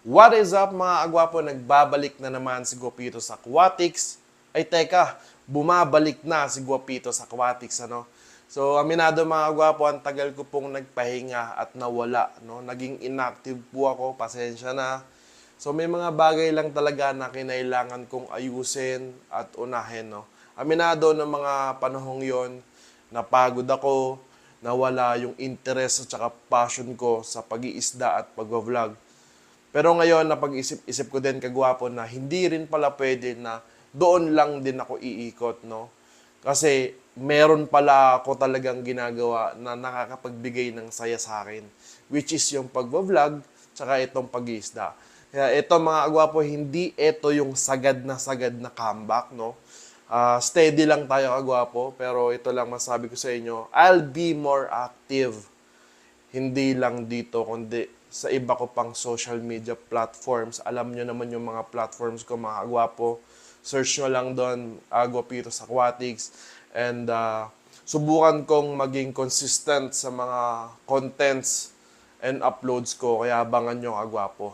What is up mga agwapo? Nagbabalik na naman si Guapito sa Aquatics. Ay teka, bumabalik na si Guapito sa Aquatics, ano? So aminado mga agwapo, ang tagal ko pong nagpahinga at nawala, no? Naging inactive po ako, pasensya na. So may mga bagay lang talaga na kinailangan kong ayusin at unahin, no? Aminado ng mga panahong yon, napagod ako, nawala yung interest at saka passion ko sa pag-iisda at pag-vlog. Pero ngayon, napag-isip-isip ko din kagwapo na hindi rin pala pwede na doon lang din ako iikot, no? Kasi meron pala ako talagang ginagawa na nakakapagbigay ng saya sa akin, which is yung pag-vlog, tsaka itong pag-iisda. Kaya ito mga agwapo, hindi ito yung sagad na comeback, no? Steady lang tayo agwapo, pero ito lang masabi ko sa inyo, I'll be more active. Hindi lang dito, kundi sa iba ko pang social media platforms. Alam nyo naman yung mga platforms ko, mga agwapo. Search nyo lang doon, Guapitos Aquatics. And subukan kong maging consistent sa mga contents and uploads ko. Kaya abangan nyo, agwapo.